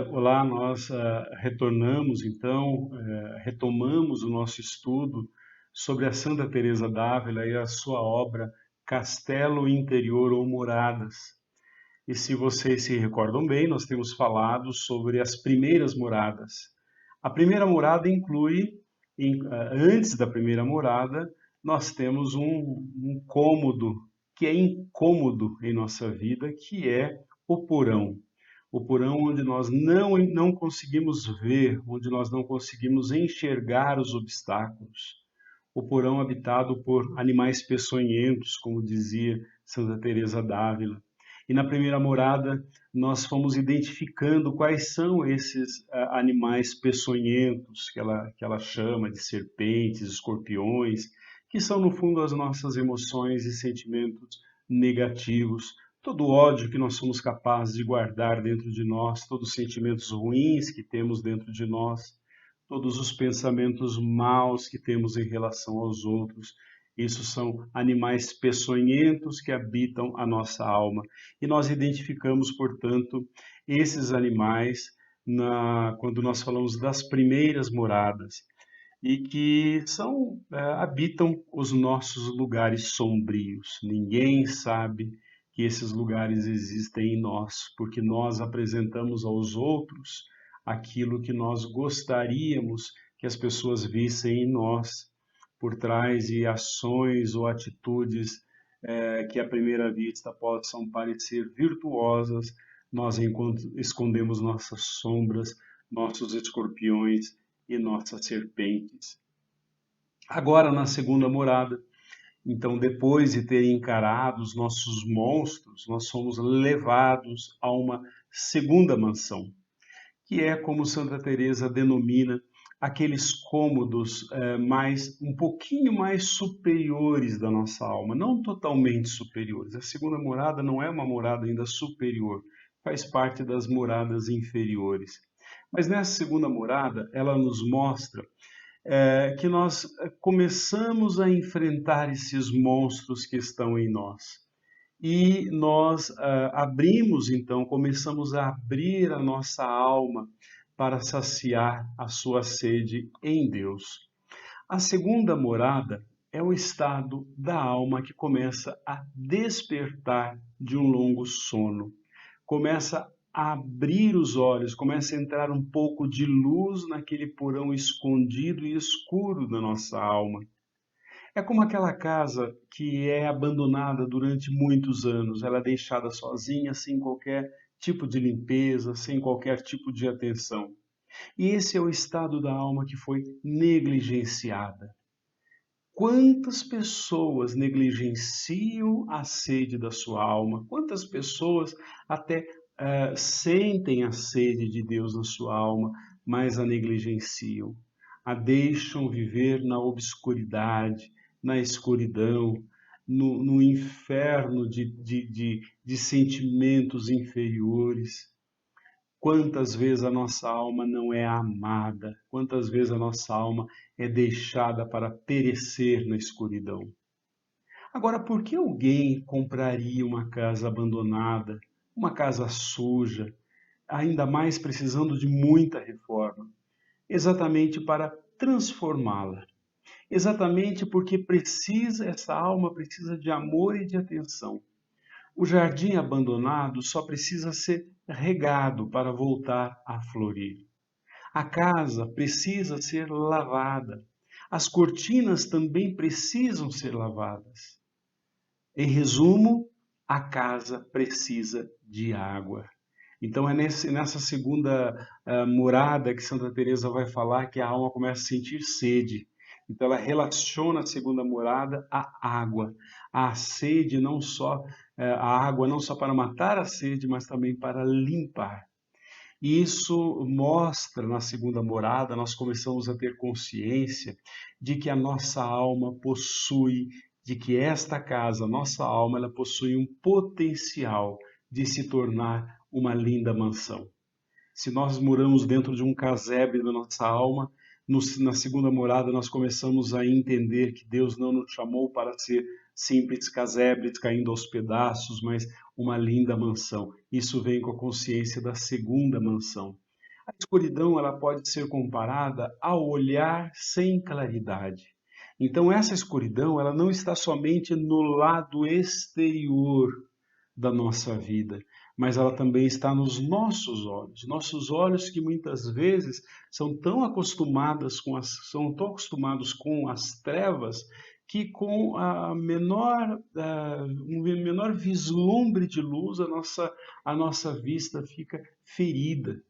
Olá, nós retornamos então, retomamos o nosso estudo sobre a Santa Teresa d'Ávila e a sua obra Castelo Interior ou Moradas. E se vocês se recordam bem, nós temos falado sobre as primeiras moradas. A primeira morada inclui, antes da primeira morada, nós temos um cômodo que é incômodo em nossa vida, que é o porão. O porão onde nós não conseguimos ver, onde nós não conseguimos enxergar os obstáculos. O porão habitado por animais peçonhentos, como dizia Santa Teresa d'Ávila. E na primeira morada, nós fomos identificando quais são esses animais peçonhentos, que ela chama de serpentes, escorpiões, que são, no fundo, as nossas emoções e sentimentos negativos, todo o ódio que nós somos capazes de guardar dentro de nós, todos os sentimentos ruins que temos dentro de nós, todos os pensamentos maus que temos em relação aos outros. Isso são animais peçonhentos que habitam a nossa alma. E nós identificamos, portanto, esses animais quando nós falamos das primeiras moradas e que habitam os nossos lugares sombrios. Ninguém sabe que esses lugares existem em nós, porque nós apresentamos aos outros aquilo que nós gostaríamos que as pessoas vissem em nós, por trás de ações ou atitudes que à primeira vista possam parecer virtuosas, nós escondemos nossas sombras, nossos escorpiões e nossas serpentes. Agora, na segunda morada, então, depois de ter encarado os nossos monstros, nós somos levados a uma segunda mansão, que é como Santa Teresa denomina aqueles cômodos um pouquinho mais superiores da nossa alma, não totalmente superiores. A segunda morada não é uma morada ainda superior, faz parte das moradas inferiores. Mas nessa segunda morada, ela nos mostra que nós começamos a enfrentar esses monstros que estão em nós. E nós abrimos, então, começamos a abrir a nossa alma para saciar a sua sede em Deus. A segunda morada é o estado da alma que começa a despertar de um longo sono, começa a abrir os olhos, começa a entrar um pouco de luz naquele porão escondido e escuro da nossa alma. É como aquela casa que é abandonada durante muitos anos, ela é deixada sozinha, sem qualquer tipo de limpeza, sem qualquer tipo de atenção. E esse é o estado da alma que foi negligenciada. Quantas pessoas negligenciam a sede da sua alma? Quantas pessoas até sentem a sede de Deus na sua alma, mas a negligenciam, a deixam viver na obscuridade, na escuridão, no inferno de sentimentos inferiores. Quantas vezes a nossa alma não é amada, quantas vezes a nossa alma é deixada para perecer na escuridão. Agora, por que alguém compraria uma casa abandonada, uma casa suja, ainda mais precisando de muita reforma? Exatamente para transformá-la. Exatamente porque essa alma precisa de amor e de atenção. O jardim abandonado só precisa ser regado para voltar a florir. A casa precisa ser lavada. As cortinas também precisam ser lavadas. Em resumo, a casa precisa de água. Então é nessa segunda morada que Santa Teresa vai falar que a alma começa a sentir sede. Então ela relaciona a segunda morada à água, à sede não só a água não só para matar a sede, mas também para limpar. E isso mostra na segunda morada, nós começamos a ter consciência de que a nossa alma possui, de que esta casa, nossa alma, ela possui um potencial de se tornar uma linda mansão. Se nós moramos dentro de um casebre da nossa alma, na segunda morada nós começamos a entender que Deus não nos chamou para ser simples casebres caindo aos pedaços, mas uma linda mansão. Isso vem com a consciência da segunda mansão. A escuridão ela pode ser comparada ao olhar sem claridade. Então essa escuridão ela não está somente no lado exterior da nossa vida, mas ela também está nos nossos olhos que muitas vezes são tão acostumados com as trevas que com um menor vislumbre de luz a nossa vista fica ferida.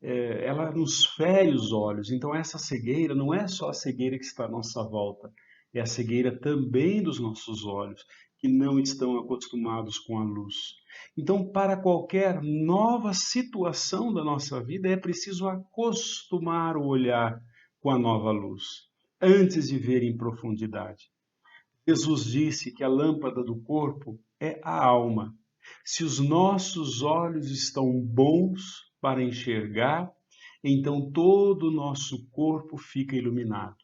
Ela nos fere os olhos. Então essa cegueira não é só a cegueira que está à nossa volta, é a cegueira também dos nossos olhos, que não estão acostumados com a luz. Então, para qualquer nova situação da nossa vida, é preciso acostumar o olhar com a nova luz, antes de ver em profundidade. Jesus disse que a lâmpada do corpo é a alma. Se os nossos olhos estão bons para enxergar, então todo o nosso corpo fica iluminado.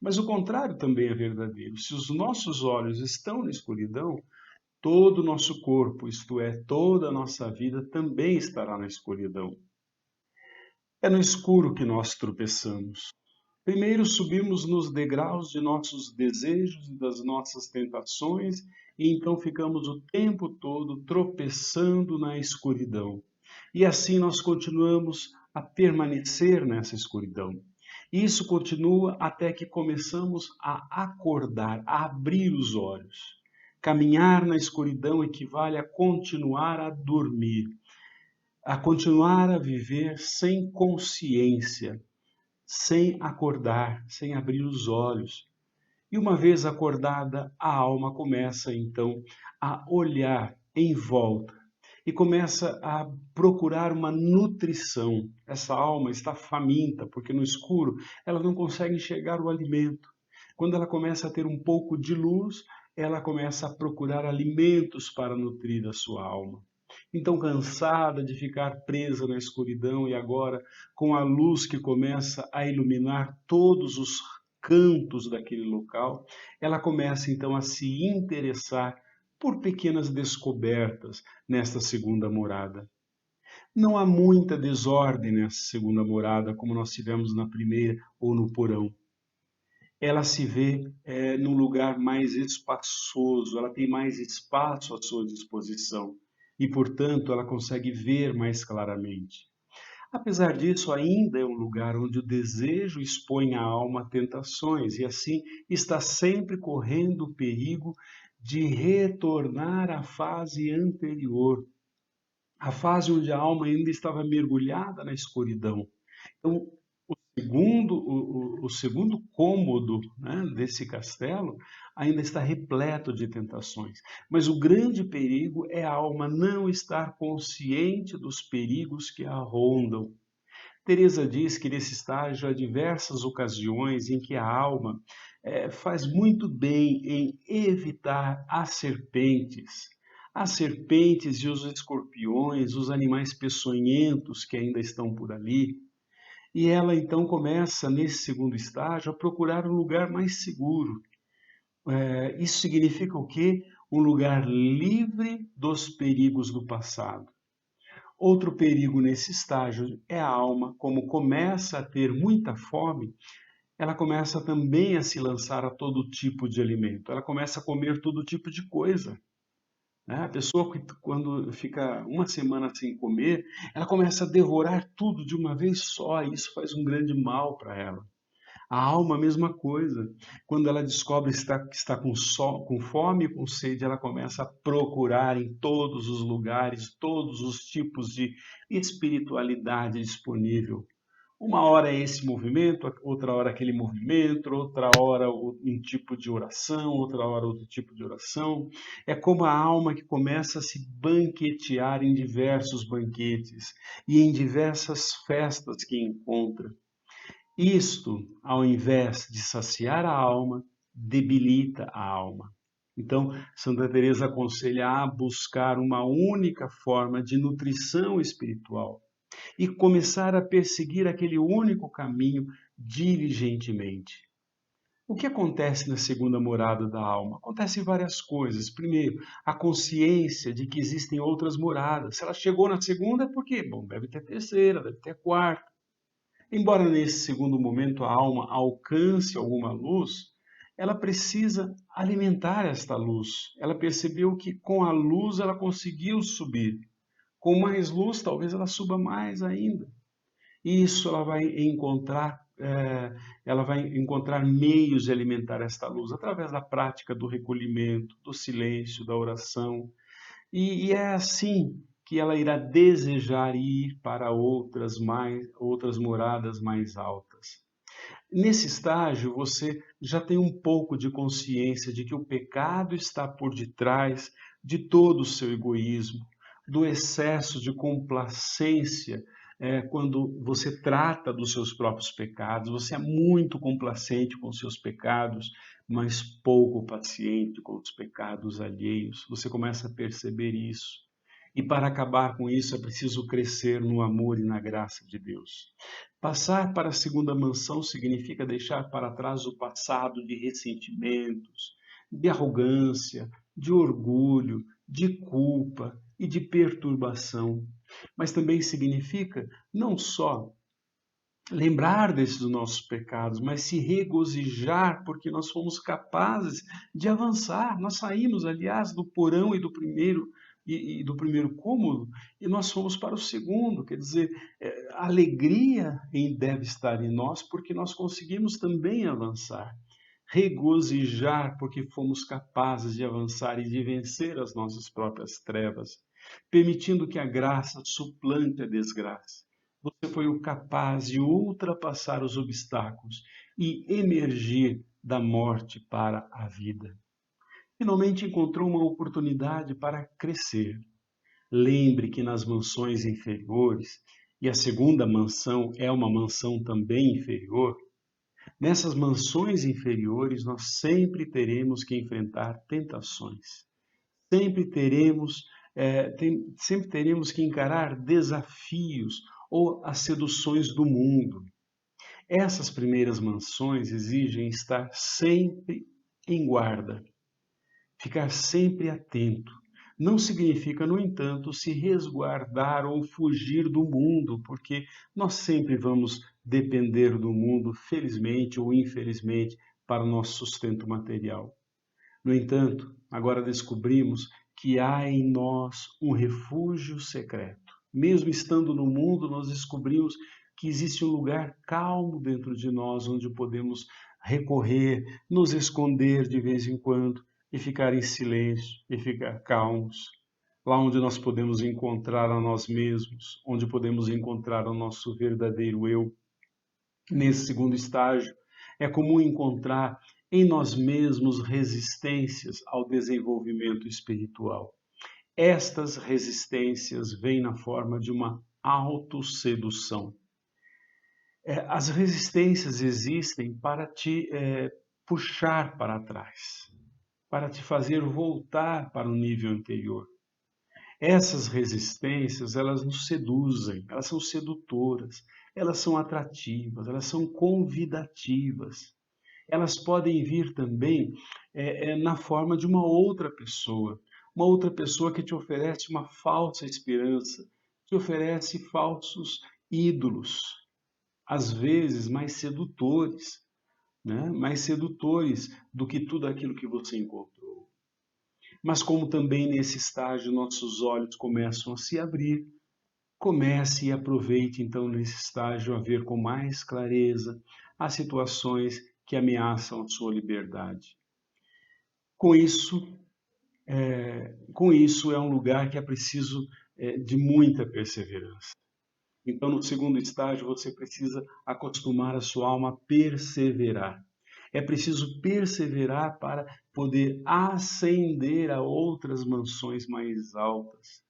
Mas o contrário também é verdadeiro. Se os nossos olhos estão na escuridão, todo o nosso corpo, isto é, toda a nossa vida, também estará na escuridão. É no escuro que nós tropeçamos. Primeiro subimos nos degraus de nossos desejos e das nossas tentações, e então ficamos o tempo todo tropeçando na escuridão. E assim nós continuamos a permanecer nessa escuridão. E isso continua até que começamos a acordar, a abrir os olhos. Caminhar na escuridão equivale a continuar a dormir, a continuar a viver sem consciência, sem acordar, sem abrir os olhos. E uma vez acordada, a alma começa então a olhar em volta e começa a procurar uma nutrição. Essa alma está faminta, porque no escuro ela não consegue enxergar o alimento. Quando ela começa a ter um pouco de luz, ela começa a procurar alimentos para nutrir a sua alma. Então, cansada de ficar presa na escuridão e agora com a luz que começa a iluminar todos os cantos daquele local, ela começa então a se interessar por pequenas descobertas nesta segunda morada. Não há muita desordem nessa segunda morada, como nós tivemos na primeira ou no porão. Ela se vê num lugar mais espaçoso, ela tem mais espaço à sua disposição e, portanto, ela consegue ver mais claramente. Apesar disso, ainda é um lugar onde o desejo expõe a alma a tentações e, assim, está sempre correndo o perigo de retornar à fase anterior, a fase onde a alma ainda estava mergulhada na escuridão. Então, o segundo cômodo, né, desse castelo ainda está repleto de tentações. Mas o grande perigo é a alma não estar consciente dos perigos que a rondam. Teresa diz que nesse estágio há diversas ocasiões em que a alma faz muito bem em evitar as serpentes e os escorpiões, os animais peçonhentos que ainda estão por ali. E ela então começa, nesse segundo estágio, a procurar um lugar mais seguro. Isso significa o quê? Um lugar livre dos perigos do passado. Outro perigo nesse estágio é a alma, como começa a ter muita fome, ela começa também a se lançar a todo tipo de alimento. Ela começa a comer todo tipo de coisa. Né? A pessoa que quando fica uma semana sem comer, ela começa a devorar tudo de uma vez só, e isso faz um grande mal para ela. A alma, a mesma coisa. Quando ela descobre que está com fome e com sede, ela começa a procurar em todos os lugares, todos os tipos de espiritualidade disponível. Uma hora é esse movimento, outra hora aquele movimento, outra hora um tipo de oração, outra hora outro tipo de oração. É como a alma que começa a se banquetear em diversos banquetes e em diversas festas que encontra. Isto, ao invés de saciar a alma, debilita a alma. Então, Santa Teresa aconselha a buscar uma única forma de nutrição espiritual e começar a perseguir aquele único caminho diligentemente. O que acontece na segunda morada da alma? Acontecem várias coisas. Primeiro, a consciência de que existem outras moradas. Se ela chegou na segunda, é porque, bom, deve ter terceira, deve ter quarta. Embora nesse segundo momento a alma alcance alguma luz, ela precisa alimentar esta luz. Ela percebeu que com a luz ela conseguiu subir. Com mais luz, talvez ela suba mais ainda. E isso ela vai encontrar meios de alimentar esta luz através da prática do recolhimento, do silêncio, da oração. E é assim que ela irá desejar ir para outras moradas mais altas. Nesse estágio, você já tem um pouco de consciência de que o pecado está por detrás de todo o seu egoísmo, do excesso de complacência, quando você trata dos seus próprios pecados. Você é muito complacente com os seus pecados, mas pouco paciente com os pecados alheios. Você começa a perceber isso. E para acabar com isso é preciso crescer no amor e na graça de Deus. Passar para a segunda mansão significa deixar para trás o passado de ressentimentos, de arrogância, de orgulho, de culpa e de perturbação. Mas também significa não só lembrar desses nossos pecados, mas se regozijar porque nós fomos capazes de avançar. Nós saímos, aliás, do porão e do primeiro cômodo e nós fomos para o segundo. Quer dizer, a alegria deve estar em nós porque nós conseguimos também avançar. Regozijar porque fomos capazes de avançar e de vencer as nossas próprias trevas, permitindo que a graça suplante a desgraça. Você foi o capaz de ultrapassar os obstáculos e emergir da morte para a vida. Finalmente encontrou uma oportunidade para crescer. Lembre que nas mansões inferiores, e a segunda mansão é uma mansão também inferior, nessas mansões inferiores nós sempre teremos que enfrentar tentações. Sempre teremos, sempre teremos que encarar desafios ou as seduções do mundo. Essas primeiras mansões exigem estar sempre em guarda, ficar sempre atento. Não significa, no entanto, se resguardar ou fugir do mundo, porque nós sempre vamos depender do mundo, felizmente ou infelizmente, para o nosso sustento material. No entanto, agora descobrimos que há em nós um refúgio secreto. Mesmo estando no mundo, nós descobrimos que existe um lugar calmo dentro de nós onde podemos recorrer, nos esconder de vez em quando e ficar em silêncio e ficar calmos. Lá onde nós podemos encontrar a nós mesmos, onde podemos encontrar o nosso verdadeiro eu. Nesse segundo estágio, é comum encontrar em nós mesmos resistências ao desenvolvimento espiritual. Estas resistências vêm na forma de uma autossedução. As resistências existem para te puxar para trás, para te fazer voltar para o nível anterior. Essas resistências, elas nos seduzem, elas são sedutoras, elas são atrativas, elas são convidativas. Elas podem vir também na forma de uma outra pessoa que te oferece uma falsa esperança, te oferece falsos ídolos, às vezes mais sedutores, né? Mais sedutores do que tudo aquilo que você encontrou. Mas como também nesse estágio nossos olhos começam a se abrir, comece e aproveite então nesse estágio a ver com mais clareza as situações que ameaçam a sua liberdade. Com isso, com isso é um lugar que é preciso de muita perseverança. Então, no segundo estágio, você precisa acostumar a sua alma a perseverar. É preciso perseverar para poder ascender a outras mansões mais altas.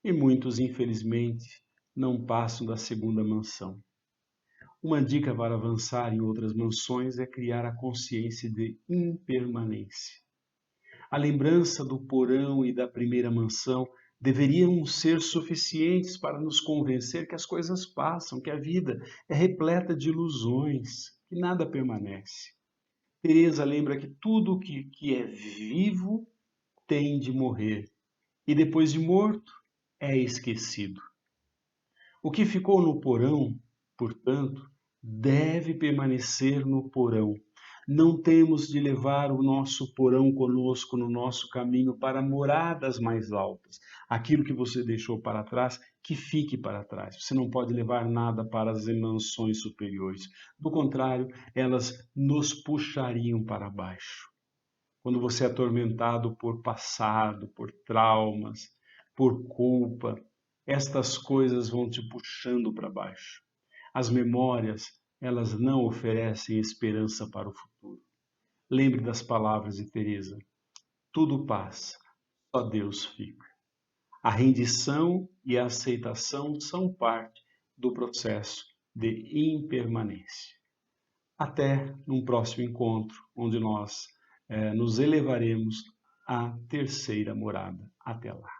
E muitos, infelizmente, não passam da segunda mansão. Uma dica para avançar em outras mansões é criar a consciência de impermanência. A lembrança do porão e da primeira mansão deveriam ser suficientes para nos convencer que as coisas passam, que a vida é repleta de ilusões, que nada permanece. Teresa lembra que tudo que é vivo tem de morrer, e depois de morto é esquecido. O que ficou no porão portanto, deve permanecer no porão. Não temos de levar o nosso porão conosco no nosso caminho para moradas mais altas. Aquilo que você deixou para trás, que fique para trás. Você não pode levar nada para as mansões superiores. Do contrário, elas nos puxariam para baixo. Quando você é atormentado por passado, por traumas, por culpa, estas coisas vão te puxando para baixo. As memórias, elas não oferecem esperança para o futuro. Lembre das palavras de Teresa: tudo passa, só Deus fica. A rendição e a aceitação são parte do processo de impermanência. Até num próximo encontro, onde nós nos elevaremos à terceira morada. Até lá.